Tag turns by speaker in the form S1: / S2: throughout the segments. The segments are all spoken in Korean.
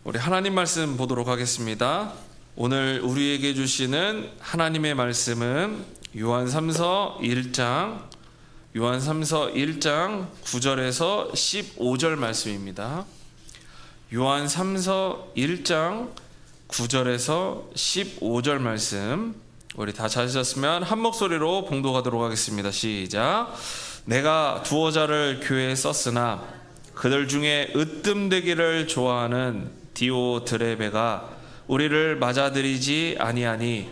S1: 우리 하나님 말씀 보도록 하겠습니다. 오늘 우리에게 주시는 하나님의 말씀은 요한삼서 1장 9절에서 15절 말씀입니다. 요한삼서 1장 9절에서 15절 말씀, 우리 다 찾으셨으면 한 목소리로 봉독하도록 하겠습니다. 시작. 내가 두어 자를 교회에 썼으나 그들 중에 으뜸되기를 좋아하는 디오드레베가 우리를 맞아들이지 아니하니,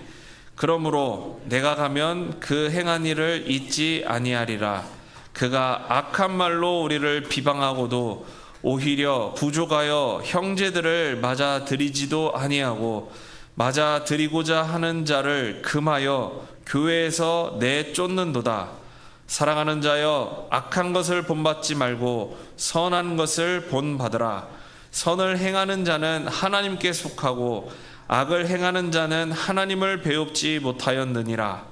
S1: 그러므로 내가 가면 그 행한 일을 잊지 아니하리라. 그가 악한 말로 우리를 비방하고도 오히려 부족하여 형제들을 맞아들이지도 아니하고, 맞아들이고자 하는 자를 금하여 교회에서 내쫓는도다. 사랑하는 자여, 악한 것을 본받지 말고 선한 것을 본받으라. 선을 행하는 자는 하나님께 속하고 악을 행하는 자는 하나님을 배웁지 못하였느니라.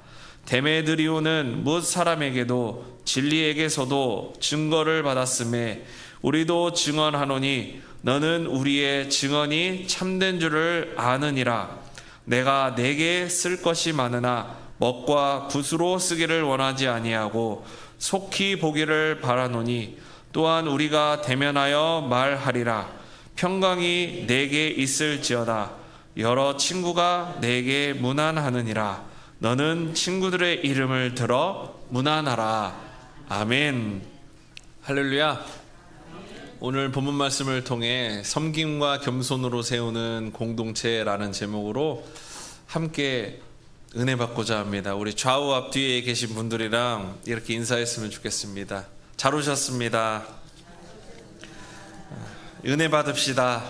S1: 데메드리오는 뭇 사람에게도 진리에게서도 증거를 받았음에 우리도 증언하노니 너는 우리의 증언이 참된 줄을 아느니라. 내가 내게 쓸 것이 많으나 먹과 붓으로 쓰기를 원하지 아니하고 속히 보기를 바라노니, 또한 우리가 대면하여 말하리라. 평강이 내게 있을지어다. 여러 친구가 내게 문안하느니라. 너는 친구들의 이름을 들어 문안하라. 아멘. 할렐루야. 오늘 본문 말씀을 통해 섬김과 겸손으로 세우는 공동체라는 제목으로 함께 은혜 받고자 합니다. 우리 좌우 앞뒤에 계신 분들이랑 이렇게 인사했으면 좋겠습니다. 잘 오셨습니다. 은혜 받읍시다.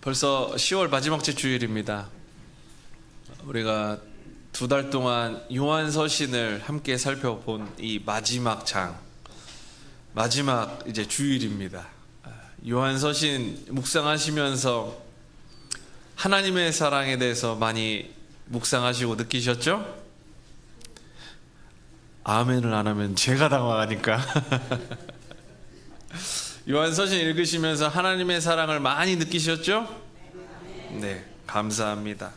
S1: 벌써 10월 마지막 주 주일입니다. 우리가 2달 동안 요한서신을 함께 살펴본 이 마지막 이제 주일입니다. 요한서신 묵상하시면서 하나님의 사랑에 대해서 많이 묵상하시고 느끼셨죠? 아멘을 안 하면 제가 당황하니까. 요한서신 읽으시면서 하나님의 사랑을 많이 느끼셨죠? 네, 감사합니다.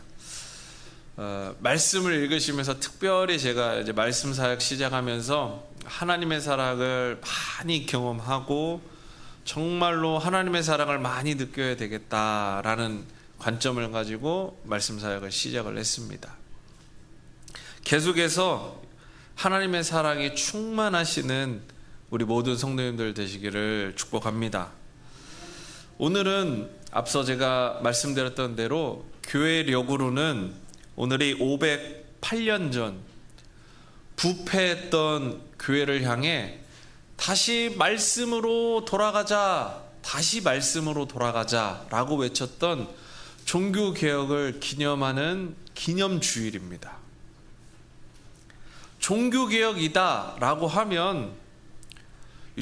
S1: 말씀을 읽으시면서 특별히 제가 이제 말씀 사역 시작하면서 하나님의 사랑을 많이 경험하고 정말로 하나님의 사랑을 많이 느껴야 되겠다라는 관점을 가지고 말씀 사역을 시작을 했습니다. 계속해서 하나님의 사랑이 충만하시는 우리 모든 성도님들 되시기를 축복합니다. 오늘은 앞서 제가 말씀드렸던 대로 교회력으로는 오늘이 508년 전 부패했던 교회를 향해 다시 말씀으로 돌아가자 라고 외쳤던 종교개혁을 기념하는 기념주일입니다. 종교개혁이다 라고 하면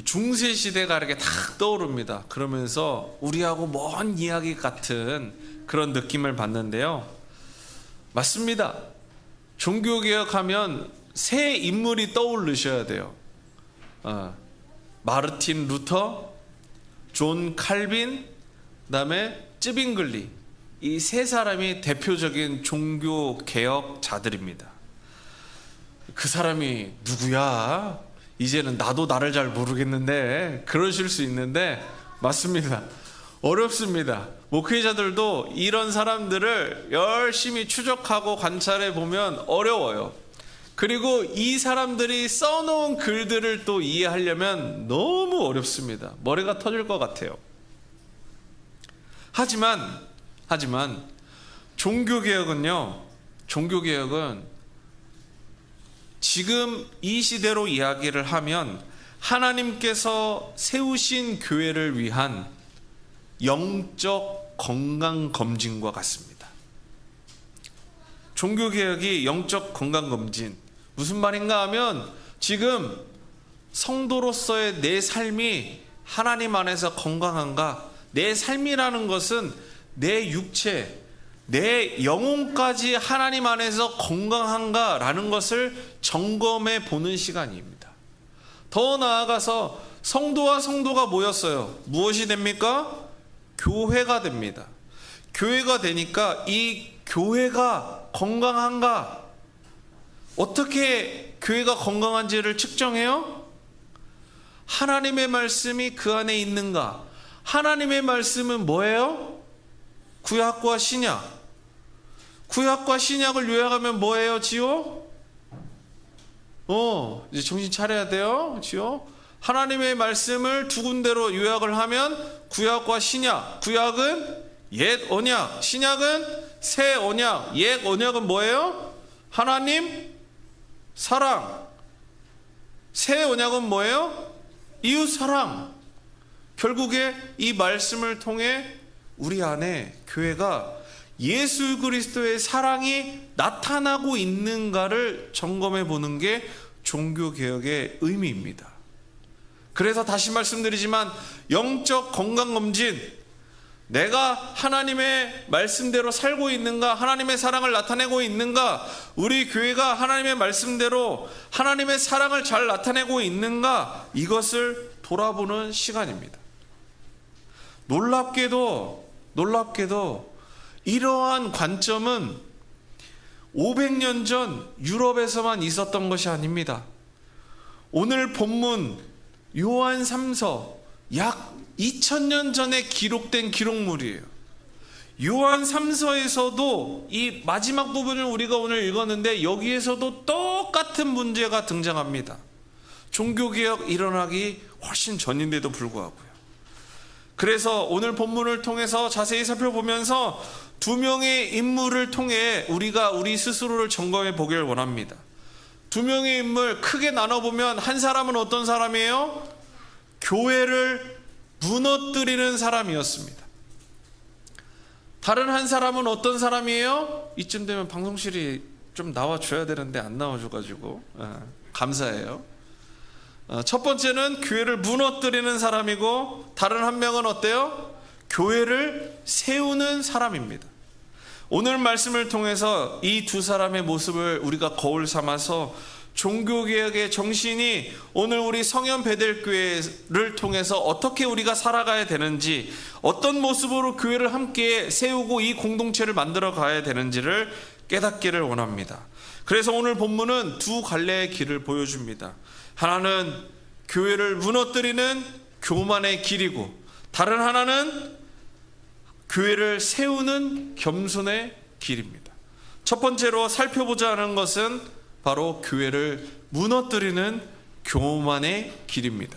S1: 중세시대가 이렇게 탁 떠오릅니다. 그러면서 우리하고 먼 이야기 같은 그런 느낌을 받는데요, 맞습니다. 종교개혁하면 새 인물이 떠오르셔야 돼요. 마르틴 루터, 존 칼빈, 그다음에 쯔빙글리, 이 세 사람이 대표적인 종교개혁자들입니다. 그 사람이 누구야? 이제는 나도 나를 잘 모르겠는데 그러실 수 있는데, 맞습니다. 어렵습니다. 목회자들도 이런 사람들을 열심히 추적하고 관찰해 보면 어려워요. 그리고 이 사람들이 써놓은 글들을 또 이해하려면 너무 어렵습니다. 머리가 터질 것 같아요. 하지만 종교개혁은 지금 이 시대로 이야기를 하면 하나님께서 세우신 교회를 위한 영적 건강검진과 같습니다. 종교개혁이 영적 건강검진, 무슨 말인가 하면 지금 성도로서의 내 삶이 하나님 안에서 건강한가? 내 삶이라는 것은 내 육체, 내 영혼까지 하나님 안에서 건강한가라는 것을 점검해 보는 시간입니다. 더 나아가서 성도와 성도가 모였어요. 무엇이 됩니까? 교회가 됩니다. 교회가 되니까 이 교회가 건강한가? 어떻게 교회가 건강한지를 측정해요? 하나님의 말씀이 그 안에 있는가? 하나님의 말씀은 뭐예요? 구약과 신약. 구약과 신약을 요약하면 뭐예요, 지호? 이제 정신 차려야 돼요, 지호. 하나님의 말씀을 두 군데로 요약을 하면 구약과 신약. 구약은 옛 언약, 신약은 새 언약. 옛 언약은 뭐예요? 하나님, 사랑. 새 언약은 뭐예요? 이웃 사랑. 결국에 이 말씀을 통해 우리 안에 교회가 예수 그리스도의 사랑이 나타나고 있는가를 점검해 보는 게 종교개혁의 의미입니다. 그래서 다시 말씀드리지만 영적 건강검진, 내가 하나님의 말씀대로 살고 있는가, 하나님의 사랑을 나타내고 있는가, 우리 교회가 하나님의 말씀대로 하나님의 사랑을 잘 나타내고 있는가, 이것을 돌아보는 시간입니다. 놀랍게도 이러한 관점은 500년 전 유럽에서만 있었던 것이 아닙니다. 오늘 본문 요한 3서 약 2000년 전에 기록된 기록물이에요. 요한 3서에서도 이 마지막 부분을 우리가 오늘 읽었는데 여기에서도 똑같은 문제가 등장합니다. 종교개혁 일어나기 훨씬 전인데도 불구하고요. 그래서 오늘 본문을 통해서 자세히 살펴보면서 두 명의 인물을 통해 우리가 우리 스스로를 점검해 보길 원합니다. 두 명의 인물 크게 나눠보면 한 사람은 어떤 사람이에요? 교회를 무너뜨리는 사람이었습니다. 다른 한 사람은 어떤 사람이에요? 이쯤 되면 방송실이 좀 나와줘야 되는데 안 나와줘가지고 감사해요. 첫 번째는 교회를 무너뜨리는 사람이고, 다른 한 명은 어때요? 교회를 세우는 사람입니다. 오늘 말씀을 통해서 이 두 사람의 모습을 우리가 거울 삼아서 종교개혁의 정신이 오늘 우리 성현 베델교회를 통해서 어떻게 우리가 살아가야 되는지, 어떤 모습으로 교회를 함께 세우고 이 공동체를 만들어 가야 되는지를 깨닫기를 원합니다. 그래서 오늘 본문은 두 갈래의 길을 보여줍니다. 하나는 교회를 무너뜨리는 교만의 길이고, 다른 하나는 교회를 세우는 겸손의 길입니다. 첫 번째로 살펴보자 하는 것은 바로 교회를 무너뜨리는 교만의 길입니다.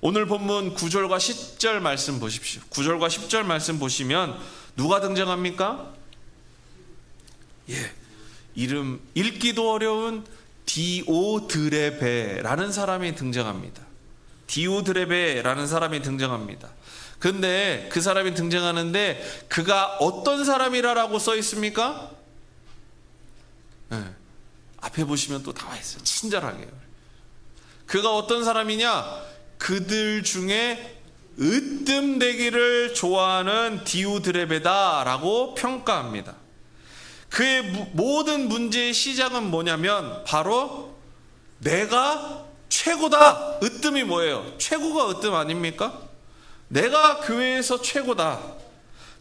S1: 오늘 본문 9절과 10절 말씀 보십시오. 9절과 10절 말씀 보시면 누가 등장합니까? 이름 읽기도 어려운 디오드레베라는 사람이 등장합니다. 디오드레베라는 사람이 등장합니다. 근데 그 사람이 등장하는데 그가 어떤 사람이라고 써 있습니까? 앞에 보시면 또 나와 있어요. 친절하게. 그가 어떤 사람이냐? 그들 중에 으뜸되기를 좋아하는 디오드레베다라고 평가합니다. 그의 모든 문제의 시작은 뭐냐면 바로 내가 최고다. 으뜸이 뭐예요? 최고가 으뜸 아닙니까? 내가 교회에서 최고다.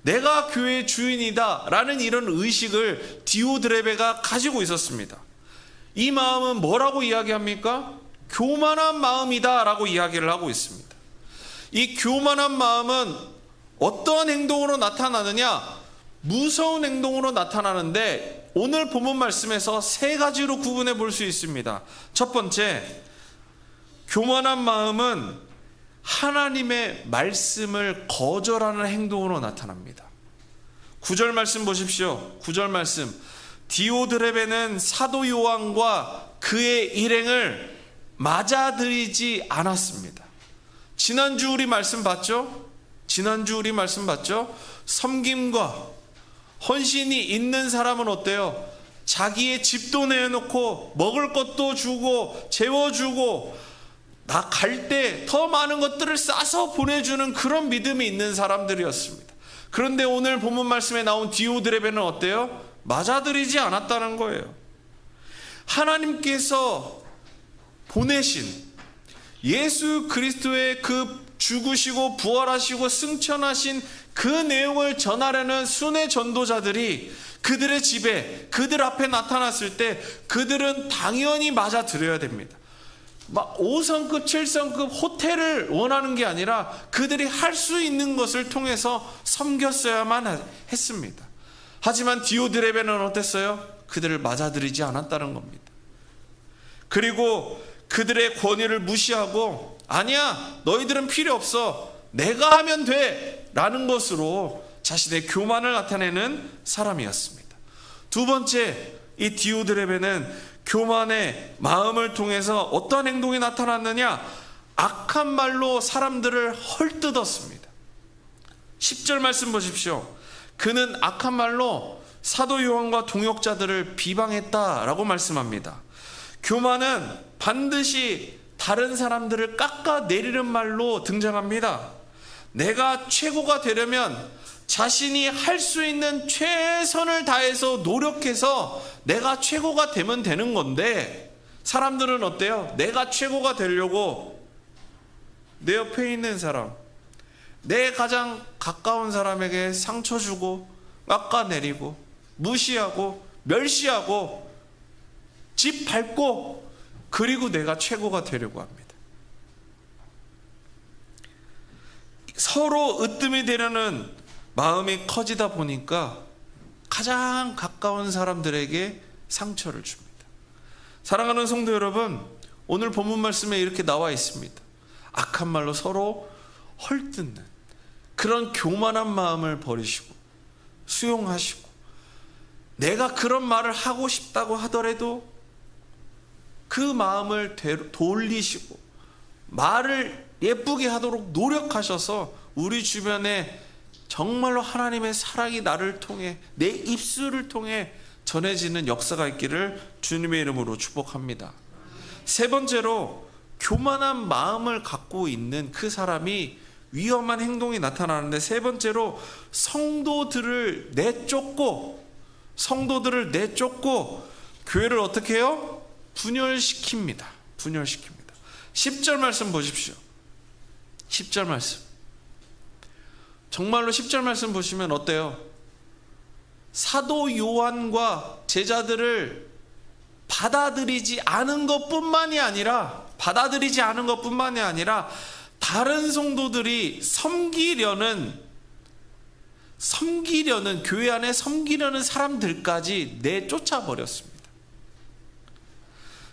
S1: 내가 교회의 주인이다 라는 이런 의식을 디오드레베가 가지고 있었습니다. 이 마음은 뭐라고 이야기합니까? 교만한 마음이다 라고 이야기를 하고 있습니다. 이 교만한 마음은 어떠한 행동으로 나타나느냐? 무서운 행동으로 나타나는데 오늘 본문 말씀에서 세 가지로 구분해 볼 수 있습니다. 첫 번째, 교만한 마음은 하나님의 말씀을 거절하는 행동으로 나타납니다. 9절 말씀 보십시오. 9절 말씀. 디오드레베는 사도 요한과 그의 일행을 맞아들이지 않았습니다. 지난주 우리 말씀 봤죠? 섬김과 헌신이 있는 사람은 어때요? 자기의 집도 내놓고 먹을 것도 주고 재워주고 나 갈 때 더 많은 것들을 싸서 보내주는 그런 믿음이 있는 사람들이었습니다. 그런데 오늘 본문 말씀에 나온 디오드레베는 어때요? 맞아들이지 않았다는 거예요. 하나님께서 보내신 예수 그리스도의 그 죽으시고 부활하시고 승천하신 그 내용을 전하려는 순회 전도자들이 그들의 집에, 그들 앞에 나타났을 때 그들은 당연히 맞아들여야 됩니다. 막 5성급, 7성급 호텔을 원하는 게 아니라 그들이 할 수 있는 것을 통해서 섬겼어야만 했습니다. 하지만 디오드레베는 어땠어요? 그들을 맞아들이지 않았다는 겁니다. 그리고 그들의 권위를 무시하고 아니야, 너희들은 필요 없어, 내가 하면 돼 라는 것으로 자신의 교만을 나타내는 사람이었습니다. 두 번째, 이 디오드레베는 교만의 마음을 통해서 어떤 행동이 나타났느냐? 악한 말로 사람들을 헐뜯었습니다. 10절 말씀 보십시오. 그는 악한 말로 사도 요한과 동역자들을 비방했다라고 말씀합니다. 교만은 반드시 다른 사람들을 깎아내리는 말로 등장합니다. 내가 최고가 되려면 자신이 할 수 있는 최선을 다해서 노력해서 내가 최고가 되면 되는 건데, 사람들은 어때요? 내가 최고가 되려고 내 옆에 있는 사람, 내 가장 가까운 사람에게 상처 주고 깎아내리고 무시하고 멸시하고 집 밟고, 그리고 내가 최고가 되려고 합니다. 서로 으뜸이 되려는 마음이 커지다 보니까 가장 가까운 사람들에게 상처를 줍니다. 사랑하는 성도 여러분, 오늘 본문 말씀에 이렇게 나와 있습니다. 악한 말로 서로 헐뜯는 그런 교만한 마음을 버리시고 수용하시고, 내가 그런 말을 하고 싶다고 하더라도 그 마음을 돌리시고 말을 예쁘게 하도록 노력하셔서 우리 주변에 정말로 하나님의 사랑이 나를 통해, 내 입술을 통해 전해지는 역사가 있기를 주님의 이름으로 축복합니다. 세 번째로, 교만한 마음을 갖고 있는 그 사람이 위험한 행동이 나타나는데, 세 번째로 성도들을 내쫓고 교회를 어떻게 해요? 분열시킵니다. 10절 말씀 보십시오. 10절 말씀. 정말로 10절 말씀 보시면 어때요? 사도 요한과 제자들을 받아들이지 않은 것뿐만이 아니라 다른 성도들이 섬기려는 교회 안에 섬기려는 사람들까지 내쫓아 버렸습니다.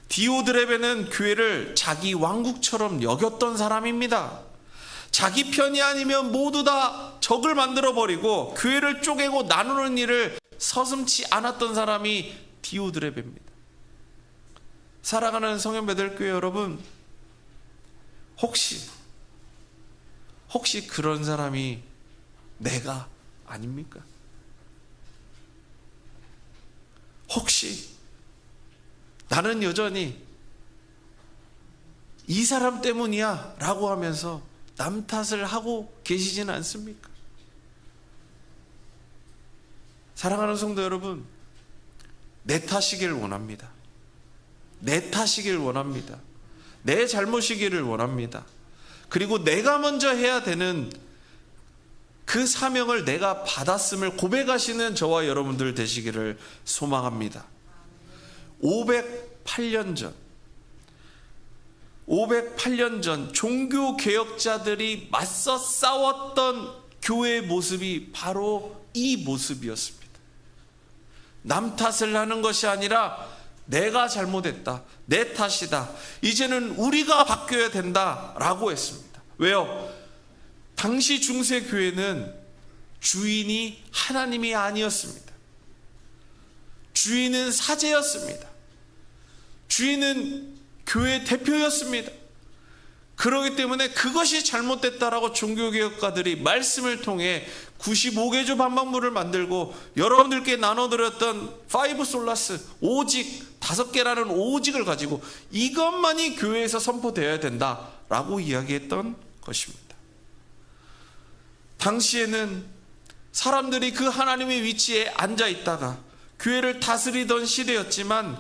S1: 디오드레베는 교회를 자기 왕국처럼 여겼던 사람입니다. 자기 편이 아니면 모두 다 적을 만들어 버리고 교회를 쪼개고 나누는 일을 서슴지 않았던 사람이 디오드레베입니다. 사랑하는 성현배들교회 여러분, 혹시 그런 사람이 내가 아닙니까? 혹시 나는 여전히 이 사람 때문이야 라고 하면서 남 탓을 하고 계시지는 않습니까? 사랑하는 성도 여러분, 내 탓이길 원합니다. 내 잘못이기를 원합니다. 그리고 내가 먼저 해야 되는 그 사명을 내가 받았음을 고백하시는 저와 여러분들 되시기를 소망합니다. 508년 전 종교개혁자들이 맞서 싸웠던 교회의 모습이 바로 이 모습이었습니다. 남 탓을 하는 것이 아니라 내가 잘못했다, 내 탓이다, 이제는 우리가 바뀌어야 된다라고 했습니다. 왜요? 당시 중세교회는 주인이 하나님이 아니었습니다. 주인은 사제였습니다. 주인은 교회 대표였습니다. 그렇기 때문에 그것이 잘못됐다라고 종교개혁가들이 말씀을 통해 95개조 반박문을 만들고 여러분들께 나눠드렸던 5 솔라스, 오직 5개라는 오직을 가지고 이것만이 교회에서 선포되어야 된다라고 이야기했던 것입니다. 당시에는 사람들이 그 하나님의 위치에 앉아 있다가 교회를 다스리던 시대였지만,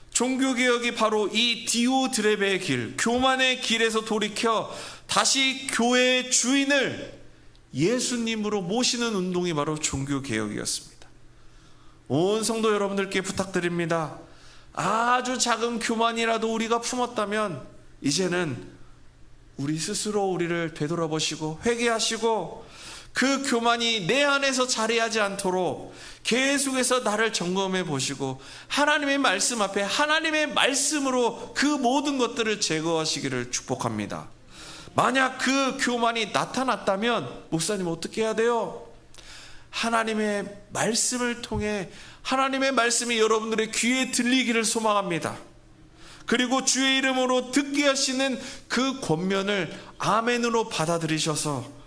S1: 종교개혁이 바로 이 디오드레베의 길, 교만의 길에서 돌이켜 다시 교회의 주인을 예수님으로 모시는 운동이 바로 종교개혁이었습니다. 온 성도 여러분들께 부탁드립니다. 아주 작은 교만이라도 우리가 품었다면 이제는 우리 스스로 우리를 되돌아보시고 회개하시고, 그 교만이 내 안에서 자리하지 않도록 계속해서 나를 점검해 보시고, 하나님의 말씀 앞에 하나님의 말씀으로 그 모든 것들을 제거하시기를 축복합니다. 만약 그 교만이 나타났다면 목사님 어떻게 해야 돼요? 하나님의 말씀을 통해 하나님의 말씀이 여러분들의 귀에 들리기를 소망합니다. 그리고 주의 이름으로 듣게 하시는 그 권면을 아멘으로 받아들이셔서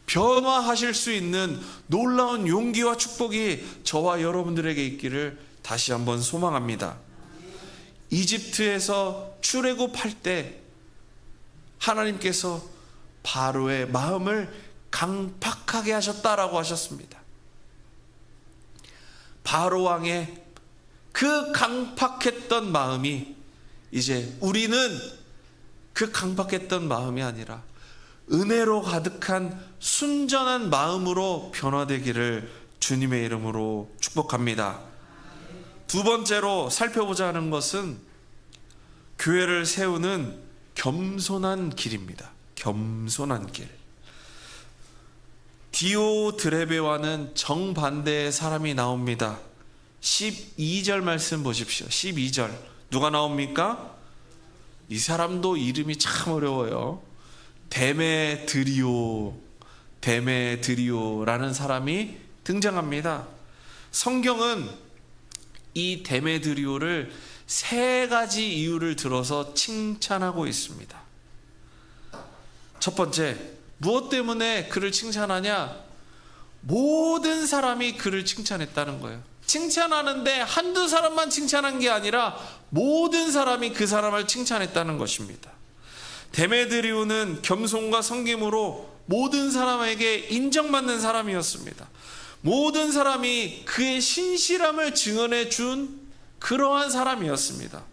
S1: 변화하실 수 있는 놀라운 용기와 축복이 저와 여러분들에게 있기를 다시 한번 소망합니다. 이집트에서 출애굽할 때 하나님께서 바로의 마음을 강팍하게 하셨다라고 하셨습니다. 바로 왕의 그 강팍했던 마음이 이제 우리는 그 강팍했던 마음이 아니라 은혜로 가득한 순전한 마음으로 변화되기를 주님의 이름으로 축복합니다. 두 번째로 살펴보자 하는 것은 교회를 세우는 겸손한 길입니다. 겸손한 길. 디오드레베와는 정반대의 사람이 나옵니다. 12절 말씀 보십시오. 12절 누가 나옵니까? 이 사람도 이름이 참 어려워요. 데메드리오라는 사람이 등장합니다. 성경은 이 데메드리오를 세 가지 이유를 들어서 칭찬하고 있습니다. 첫 번째, 무엇 때문에 그를 칭찬하냐? 모든 사람이 그를 칭찬했다는 거예요. 칭찬하는데 한두 사람만 칭찬한 게 아니라 모든 사람이 그 사람을 칭찬했다는 것입니다. 데메드리오는 겸손과 섬김으로 모든 사람에게 인정받는 사람이었습니다. 모든 사람이 그의 신실함을 증언해 준 그러한 사람이었습니다.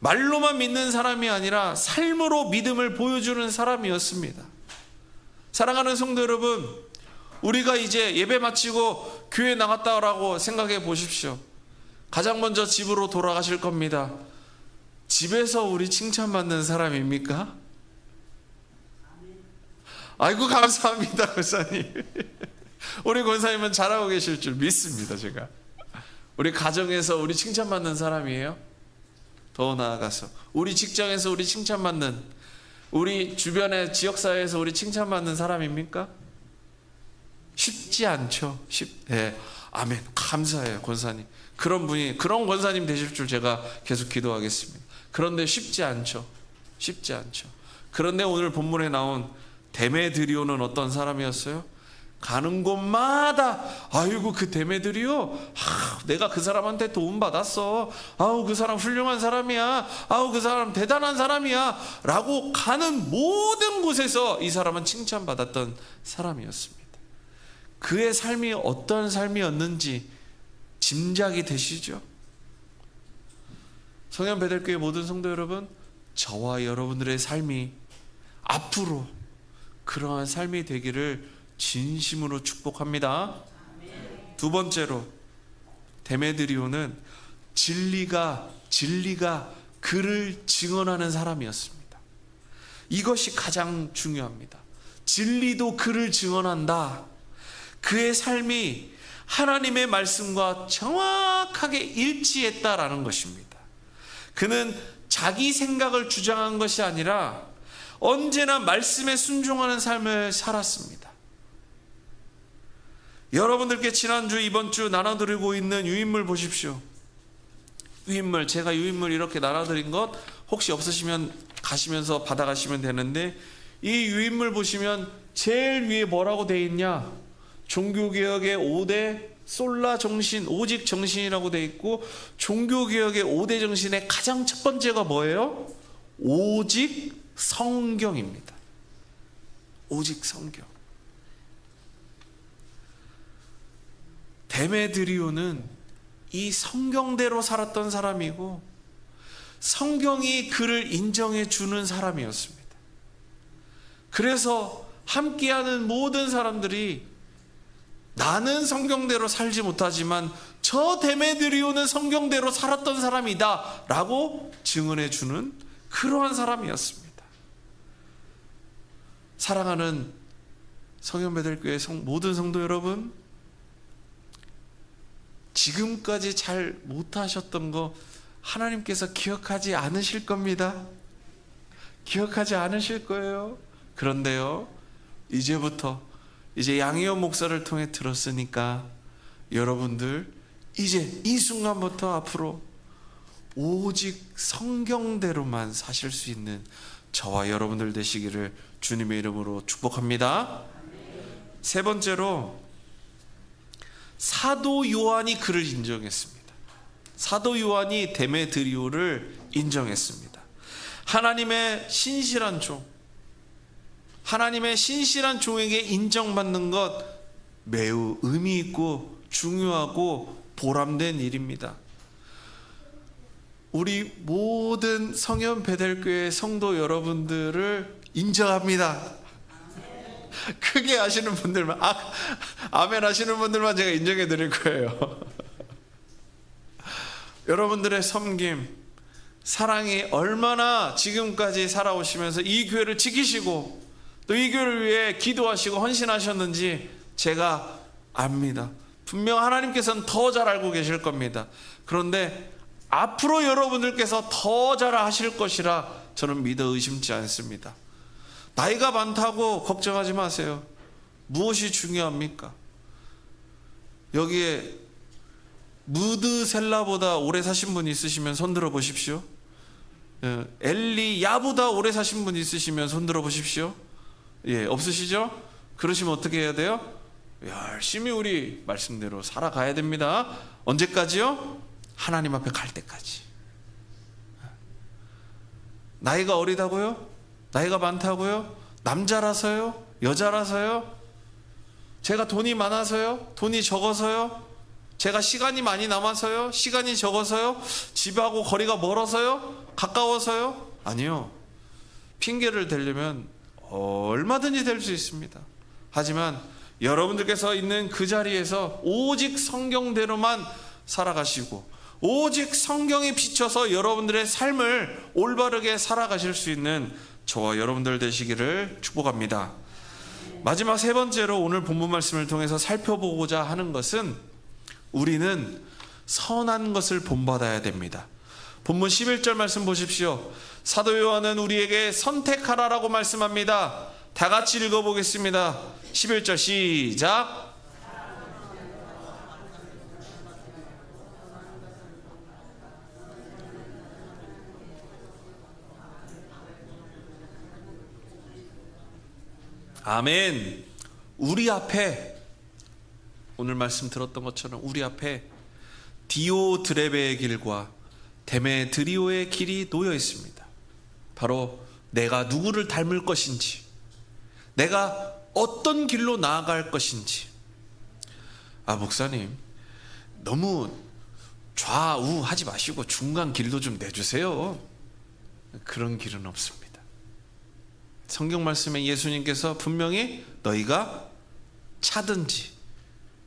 S1: 말로만 믿는 사람이 아니라 삶으로 믿음을 보여주는 사람이었습니다. 사랑하는 성도 여러분, 우리가 이제 예배 마치고 교회 나갔다라고 생각해 보십시오. 가장 먼저 집으로 돌아가실 겁니다. 집에서 우리 칭찬받는 사람입니까? 아이고 감사합니다 권사님. 우리 권사님은 잘하고 계실 줄 믿습니다. 제가 우리 가정에서 우리 칭찬받는 사람이에요. 더 나아가서 우리 직장에서 우리 칭찬받는, 우리 주변의 지역사회에서 우리 칭찬받는 사람입니까? 쉽지 않죠. 네. 아멘. 감사해요 권사님. 그런 분이, 그런 권사님 되실 줄 제가 계속 기도하겠습니다. 그런데 쉽지 않죠. 쉽지 않죠. 그런데 오늘 본문에 나온 데메드리오는 어떤 사람이었어요? 가는 곳마다 아이고 그 데메드리오, 내가 그 사람한테 도움 받았어. 아우 그 사람 훌륭한 사람이야. 아우 그 사람 대단한 사람이야. 라고 가는 모든 곳에서 이 사람은 칭찬받았던 사람이었습니다. 그의 삶이 어떤 삶이었는지 짐작이 되시죠? 성현 베델교회 모든 성도 여러분, 저와 여러분들의 삶이 앞으로 그러한 삶이 되기를 진심으로 축복합니다. 두 번째로, 데메드리오는 진리가 그를 증언하는 사람이었습니다. 이것이 가장 중요합니다. 진리도 그를 증언한다. 그의 삶이 하나님의 말씀과 정확하게 일치했다라는 것입니다. 그는 자기 생각을 주장한 것이 아니라 언제나 말씀에 순종하는 삶을 살았습니다. 여러분들께 지난주 이번주 나눠드리고 있는 유인물 보십시오. 유인물, 제가 유인물 이렇게 나눠드린 것 혹시 없으시면 가시면서 받아가시면 되는데, 이 유인물 보시면 제일 위에 뭐라고 되어 있냐? 종교개혁의 5대 솔라 정신, 오직 정신이라고 되어 있고, 종교개혁의 5대 정신의 가장 첫 번째가 뭐예요? 오직 성경입니다. 오직 성경. 데메드리오는 이 성경대로 살았던 사람이고 성경이 그를 인정해 주는 사람이었습니다. 그래서 함께하는 모든 사람들이 나는 성경대로 살지 못하지만 저 데메드리오는 성경대로 살았던 사람이다 라고 증언해 주는 그러한 사람이었습니다. 사랑하는 성현베델교회 모든 성도 여러분, 지금까지 잘 못하셨던 거 하나님께서 기억하지 않으실 겁니다. 기억하지 않으실 거예요. 그런데요, 이제 양희원 목사를 통해 들었으니까 여러분들 이제 이 순간부터 앞으로 오직 성경대로만 사실 수 있는 저와 여러분들 되시기를 주님의 이름으로 축복합니다. 세 번째로 사도 요한이 그를 인정했습니다. 사도 요한이 데메드리오를 인정했습니다. 하나님의 신실한 종에게 인정받는 것 매우 의미 있고 중요하고 보람된 일입니다. 우리 모든 성현베델교회 성도 여러분들을 인정합니다. 크게 하시는 분들만, 아멘 하시는 분들만 제가 인정해 드릴 거예요. 여러분들의 섬김, 사랑이 얼마나 지금까지 살아오시면서 이 교회를 지키시고 또 이 교회를 위해 기도하시고 헌신하셨는지 제가 압니다. 분명 하나님께서는 더 잘 알고 계실 겁니다. 그런데 앞으로 여러분들께서 더 잘 하실 것이라 저는 믿어 의심치 않습니다. 나이가 많다고 걱정하지 마세요. 무엇이 중요합니까? 여기에 무드셀라보다 오래 사신 분 있으시면 손 들어 보십시오. 엘리야보다 오래 사신 분 있으시면 손 들어 보십시오. 예, 없으시죠? 그러시면 어떻게 해야 돼요? 열심히 우리 말씀대로 살아가야 됩니다. 언제까지요? 하나님 앞에 갈 때까지. 나이가 어리다고요? 나이가 많다고요? 남자라서요? 여자라서요? 제가 돈이 많아서요? 돈이 적어서요? 제가 시간이 많이 남아서요? 시간이 적어서요? 집하고 거리가 멀어서요? 가까워서요? 아니요. 핑계를 대려면 얼마든지 될 수 있습니다. 하지만 여러분들께서 있는 그 자리에서 오직 성경대로만 살아가시고 오직 성경에 비춰서 여러분들의 삶을 올바르게 살아가실 수 있는 저와 여러분들 되시기를 축복합니다. 마지막 세 번째로 오늘 본문 말씀을 통해서 살펴보고자 하는 것은 우리는 선한 것을 본받아야 됩니다. 본문 11절 말씀 보십시오. 사도 요한은 우리에게 선택하라라고 말씀합니다. 다 같이 읽어보겠습니다. 11절 시작. 아멘. 우리 앞에 오늘 말씀 들었던 것처럼 우리 앞에 디오드레베의 길과 데메드리오의 길이 놓여 있습니다. 바로 내가 누구를 닮을 것인지, 내가 어떤 길로 나아갈 것인지. 목사님 너무 좌우하지 마시고 중간 길도 좀 내주세요. 그런 길은 없습니다. 성경 말씀에 예수님께서 분명히 너희가 차든지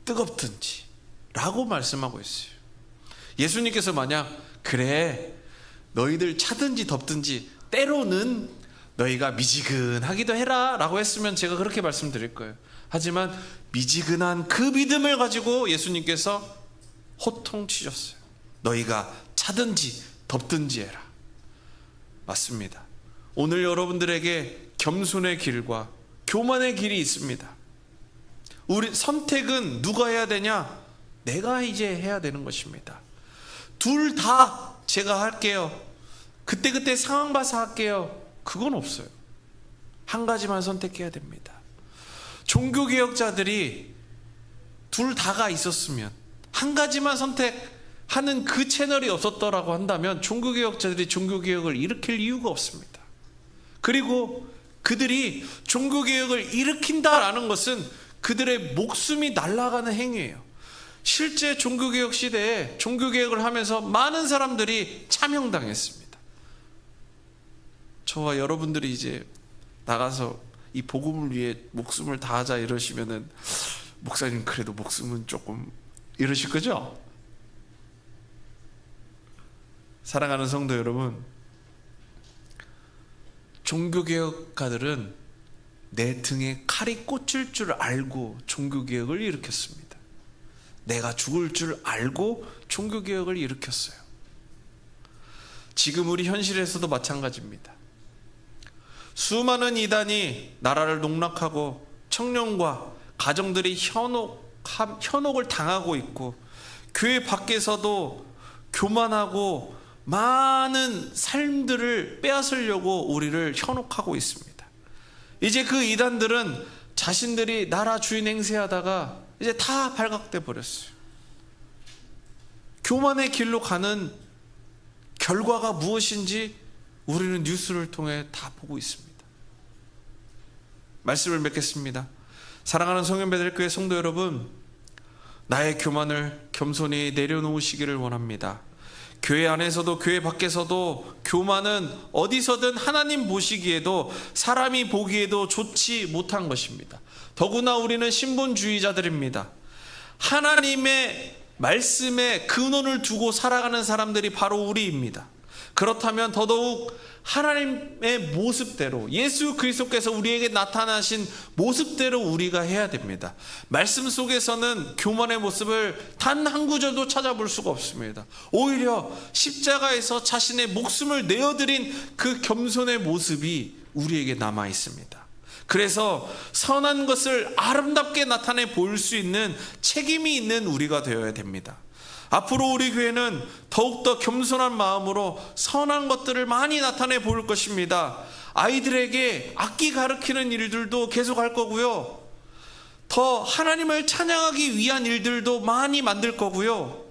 S1: 뜨겁든지 라고 말씀하고 있어요. 예수님께서 만약 그래 너희들 차든지 덥든지 때로는 너희가 미지근하기도 해라 라고 했으면 제가 그렇게 말씀드릴 거예요. 하지만 미지근한 그 믿음을 가지고 예수님께서 호통치셨어요. 너희가 차든지 덥든지 해라. 맞습니다. 오늘 여러분들에게 겸손의 길과 교만의 길이 있습니다. 우리 선택은 누가 해야 되냐? 내가 이제 해야 되는 것입니다. 둘 다 제가 할게요. 그때그때 상황 봐서 할게요. 그건 없어요. 한 가지만 선택해야 됩니다. 종교개혁자들이 둘 다가 있었으면, 한 가지만 선택하는 그 채널이 없었더라고 한다면 종교개혁자들이 종교개혁을 일으킬 이유가 없습니다. 그리고 그들이 종교개혁을 일으킨다라는 것은 그들의 목숨이 날아가는 행위예요. 실제 종교개혁 시대에 종교개혁을 하면서 많은 사람들이 참형당했습니다. 저와 여러분들이 이제 나가서 이 복음을 위해 목숨을 다하자 이러시면은 목사님 그래도 목숨은 조금 이러실 거죠? 사랑하는 성도 여러분, 종교개혁가들은 내 등에 칼이 꽂힐 줄 알고 종교개혁을 일으켰습니다. 내가 죽을 줄 알고 종교개혁을 일으켰어요. 지금 우리 현실에서도 마찬가지입니다. 수많은 이단이 나라를 농락하고 청년과 가정들이 현혹을 당하고 있고, 교회 밖에서도 교만하고 많은 삶들을 빼앗으려고 우리를 현혹하고 있습니다. 이제 그 이단들은 자신들이 나라 주인 행세하다가 이제 다 발각돼 버렸어요. 교만의 길로 가는 결과가 무엇인지 우리는 뉴스를 통해 다 보고 있습니다. 말씀을 맺겠습니다. 사랑하는 성현배들교회 성도 여러분, 나의 교만을 겸손히 내려놓으시기를 원합니다. 교회 안에서도 교회 밖에서도 교만은 어디서든 하나님 보시기에도 사람이 보기에도 좋지 못한 것입니다. 더구나 우리는 신분주의자들입니다. 하나님의 말씀에 근원을 두고 살아가는 사람들이 바로 우리입니다. 그렇다면 더더욱 하나님의 모습대로, 예수 그리스도께서 우리에게 나타나신 모습대로 우리가 해야 됩니다. 말씀 속에서는 교만의 모습을 단 한 구절도 찾아볼 수가 없습니다. 오히려 십자가에서 자신의 목숨을 내어드린 그 겸손의 모습이 우리에게 남아 있습니다. 그래서 선한 것을 아름답게 나타내 보일 수 있는 책임이 있는 우리가 되어야 됩니다. 앞으로 우리 교회는 더욱더 겸손한 마음으로 선한 것들을 많이 나타내 보일 것입니다. 아이들에게 악기 가르치는 일들도 계속할 거고요. 더 하나님을 찬양하기 위한 일들도 많이 만들 거고요.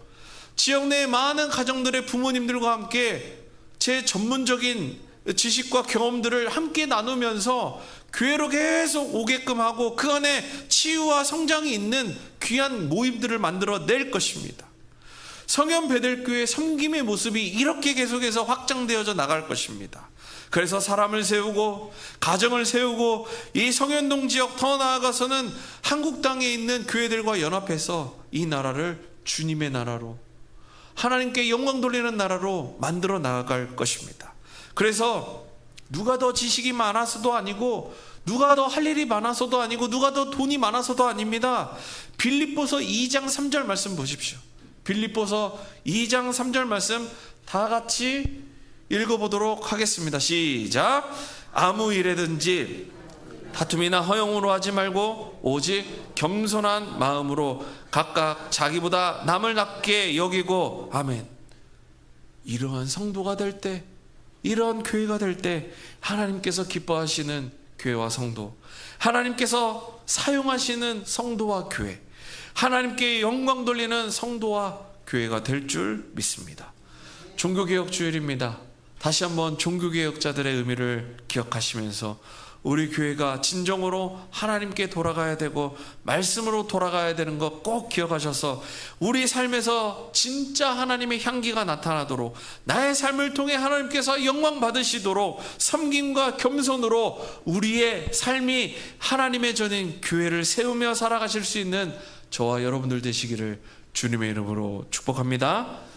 S1: 지역 내 많은 가정들의 부모님들과 함께 제 전문적인 지식과 경험들을 함께 나누면서 교회로 계속 오게끔 하고 그 안에 치유와 성장이 있는 귀한 모임들을 만들어 낼 것입니다. 성현 베델교회 섬김의 모습이 이렇게 계속해서 확장되어져 나갈 것입니다. 그래서 사람을 세우고 가정을 세우고 이 성현동 지역, 더 나아가서는 한국 땅에 있는 교회들과 연합해서 이 나라를 주님의 나라로, 하나님께 영광 돌리는 나라로 만들어 나아갈 것입니다. 그래서 누가 더 지식이 많아서도 아니고, 누가 더 할 일이 많아서도 아니고, 누가 더 돈이 많아서도 아닙니다. 빌립보서 2장 3절 말씀 보십시오. 빌립보서 2장 3절 말씀 다 같이 읽어보도록 하겠습니다. 시작. 아무 일에든지 다툼이나 허용으로 하지 말고 오직 겸손한 마음으로 각각 자기보다 남을 낮게 여기고, 아멘. 이러한 성도가 될 때, 이러한 교회가 될 때 하나님께서 기뻐하시는 교회와 성도, 하나님께서 사용하시는 성도와 교회, 하나님께 영광 돌리는 성도와 교회가 될 줄 믿습니다. 종교개혁 주일입니다. 다시 한번 종교개혁자들의 의미를 기억하시면서 우리 교회가 진정으로 하나님께 돌아가야 되고 말씀으로 돌아가야 되는 거 꼭 기억하셔서 우리 삶에서 진짜 하나님의 향기가 나타나도록, 나의 삶을 통해 하나님께서 영광 받으시도록 섬김과 겸손으로 우리의 삶이 하나님의 전인 교회를 세우며 살아가실 수 있는 저와 여러분들 되시기를 주님의 이름으로 축복합니다.